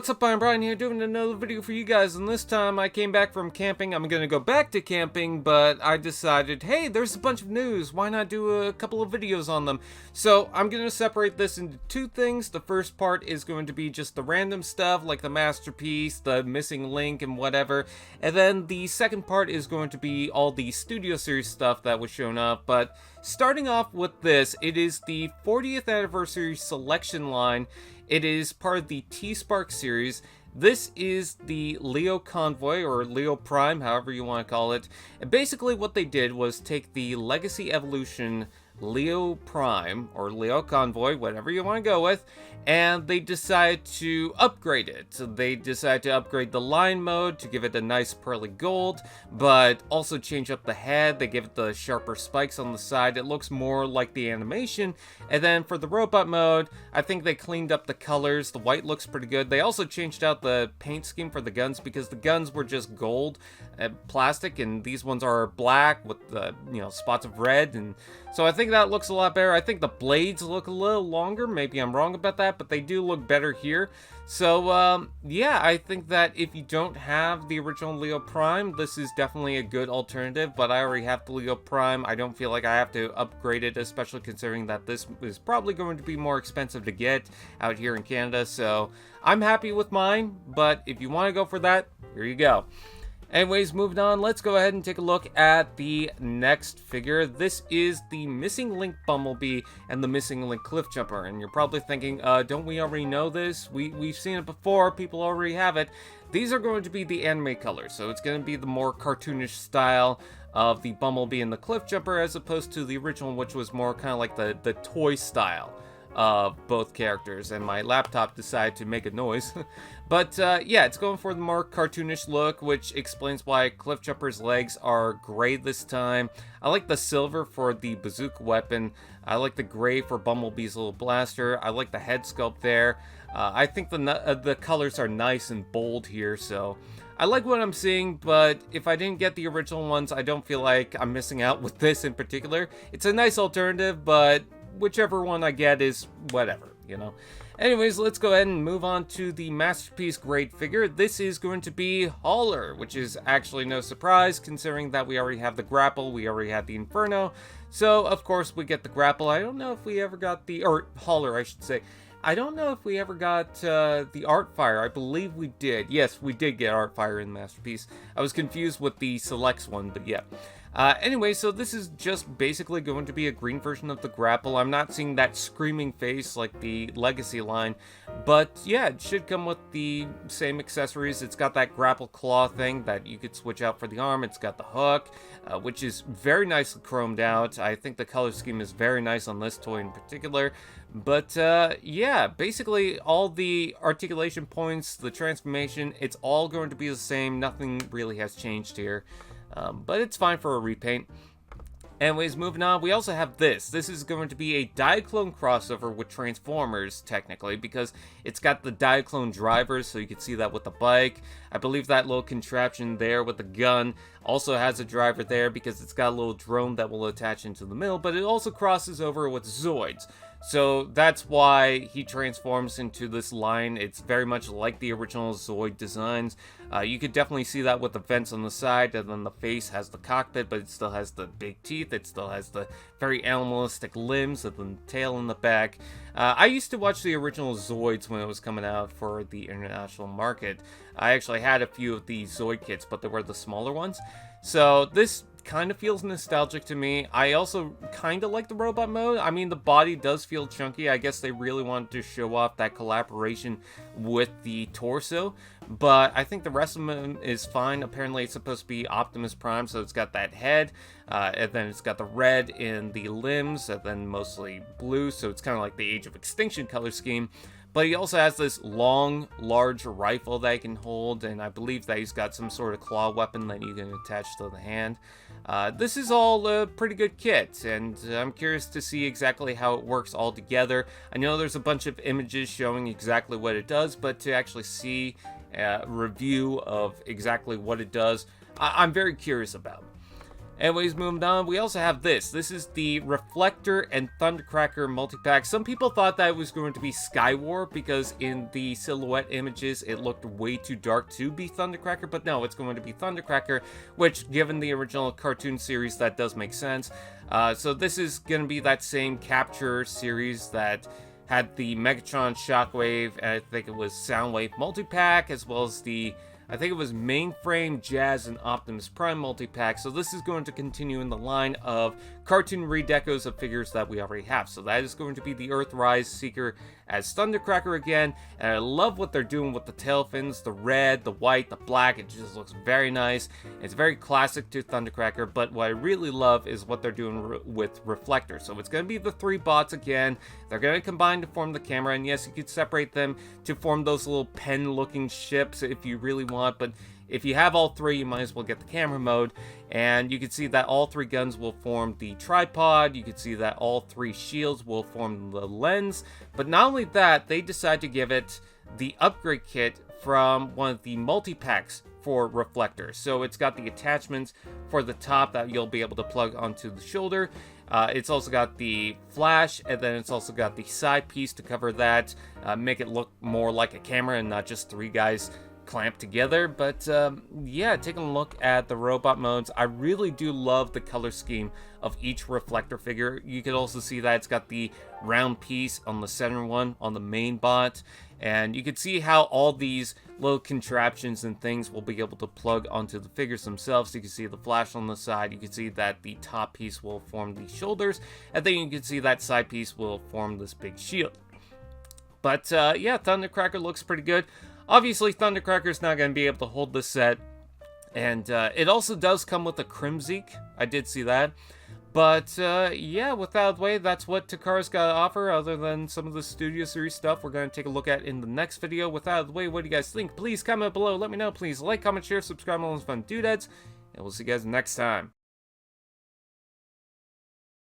what's up? I'm Brian here doing another video for you guys, and this time I came back from camping. I'm gonna go back to camping, but I decided, hey, there's a bunch of news. Why not do a couple of videos on them? So I'm gonna separate this into two things. The first part is going to be just the random stuff, like the masterpiece, the missing link, and whatever. And then the second part is going to be all the Studio Series stuff that was shown up. But starting off with this, it is the 40th anniversary selection line. It is part of the T-Spark series. This is the Lio Convoy, or Lio Prime, however you want to call it. And basically what they did was take the Legacy Evolution Lio Prime, or Lio Convoy, whatever you want to go with, and they decided to upgrade it. So they decided to upgrade the line mode to give it a nice pearly gold, but also change up the head. They give it the sharper spikes on the side. It looks more like the animation. And then for the robot mode, I think they cleaned up the colors. The white looks pretty good. They also changed out the paint scheme for the guns because the guns were just gold plastic, and these ones are black with the spots of red, and so I think that looks a lot better. I think the blades look a little longer. Maybe I'm wrong about that, but they do look better here. So, yeah, I think that if you don't have the original Lio Prime, this is definitely a good alternative, but I already have the Lio Prime. I don't feel like I have to upgrade it, especially considering that this is probably going to be more expensive to get out here in Canada, so I'm happy with mine, but if you want to go for that, here you go. Anyways, moving on, let's go ahead and take a look at the next figure. This is the Missing Link Bumblebee and the Missing Link Cliffjumper. And you're probably thinking, don't we already know this? We've seen it before, people already have it. These are going to be the anime colors, so it's going to be the more cartoonish style of the Bumblebee and the Cliffjumper, as opposed to the original, which was more kind of like the toy style of both characters, and my laptop decided to make a noise. But yeah, it's going for the more cartoonish look, which explains why Cliffjumper's legs are gray this time. I like the silver for the bazooka weapon. I like the gray for Bumblebee's little blaster. I like the head sculpt there. I think the colors are nice and bold here, so I like what I'm seeing, but if I didn't get the original ones, I don't feel like I'm missing out with this in particular. It's a nice alternative, but whichever one I get is whatever, Anyways, let's go ahead and move on to the masterpiece grade figure. This is going to be Hauler, which is actually no surprise considering that we already have the grapple, we already had the Inferno. So, of course, we get the grapple. I don't know if we ever got or Hauler, I should say. I don't know if we ever got the Artfire. I believe we did. Yes, we did get Artfire in the masterpiece. I was confused with the Selects one, but yeah. Anyway, so this is just basically going to be a green version of the grapple. I'm not seeing that screaming face like the Legacy line, but yeah, it should come with the same accessories. It's got that grapple claw thing that you could switch out for the arm. It's got the hook, which is very nicely chromed out. I think the color scheme is very nice on this toy in particular. But yeah, basically all the articulation points, the transformation, it's all going to be the same. Nothing really has changed here. But it's fine for a repaint. Anyways, moving on, we also have this. This is going to be a DiaClone crossover with Transformers, technically, because it's got the DiaClone drivers, so you can see that with the bike. I believe that little contraption there with the gun also has a driver there because it's got a little drone that will attach into the middle, but it also crosses over with Zoids. So that's why he transforms into this line. It's very much like the original Zoid designs. You could definitely see that with the vents on the side, and then the face has the cockpit, but it still has the big teeth. It still has the very animalistic limbs and the tail in the back. I used to watch the original Zoids when it was coming out for the international market. I actually had a few of the Zoid kits, but they were the smaller ones. So this kind of feels nostalgic to me. I also kind of like the robot mode. I mean, the body does feel chunky. I guess they really wanted to show off that collaboration with the torso, but I think the rest of them is fine. Apparently it's supposed to be Optimus Prime, so it's got that head, and then it's got the red in the limbs, and then mostly blue, so it's kind of like the Age of Extinction color scheme. But he also has this long, large rifle that he can hold, and I believe that he's got some sort of claw weapon that you can attach to the hand. This is all a pretty good kit, and I'm curious to see exactly how it works all together. I know there's a bunch of images showing exactly what it does, but to actually see a review of exactly what it does, I'm very curious about. Anyways, moving on, we also have this. This is the Reflector and Thundercracker multi-pack. Some people thought that it was going to be Skywar because in the silhouette images, it looked way too dark to be Thundercracker, but no, it's going to be Thundercracker, which, given the original cartoon series, that does make sense. So this is going to be that same Capture series that had the Megatron, Shockwave, and I think it was Soundwave multi-pack, as well as the, I think it was Mainframe, Jazz, and Optimus Prime multi-pack. So this is going to continue in the line of cartoon redecos of figures that we already have. So that is going to be the Earthrise Seeker as Thundercracker again. And I love what they're doing with the tail fins, the red, the white, the black. It just looks very nice. It's very classic to Thundercracker, but what I really love is what they're doing with Reflector. So it's going to be the 3 bots again. They're going to combine to form the camera, and yes, you could separate them to form those little pen-looking ships if you really want, but if you have all 3, you might as well get the camera mode. And you can see that all 3 guns will form the tripod. You can see that all 3 shields will form the lens. But not only that, they decide to give it the upgrade kit from one of the multi-packs for Reflector. So it's got the attachments for the top that you'll be able to plug onto the shoulder. It's also got the flash, and then it's also got the side piece to cover that, make it look more like a camera and not just 3 guys clamped together. But yeah, taking a look at the robot modes, I really do love the color scheme of each Reflector figure. You can also see that it's got the round piece on the center one on the main bot, and you can see how all these little contraptions and things will be able to plug onto the figures themselves. You can see the flash on the side, you can see that the top piece will form the shoulders, and then you can see that side piece will form this big shield. But yeah, Thundercracker looks pretty good. Obviously, Thundercracker's not going to be able to hold this set, and it also does come with a Crimzeek. I did see that. But yeah, with that out of the way, that's what Takara's got to offer, other than some of the Studio Series stuff we're going to take a look at in the next video. With that out of the way, what do you guys think? Please comment below, let me know. Please like, comment, share, subscribe, all those fun doodads, and we'll see you guys next time.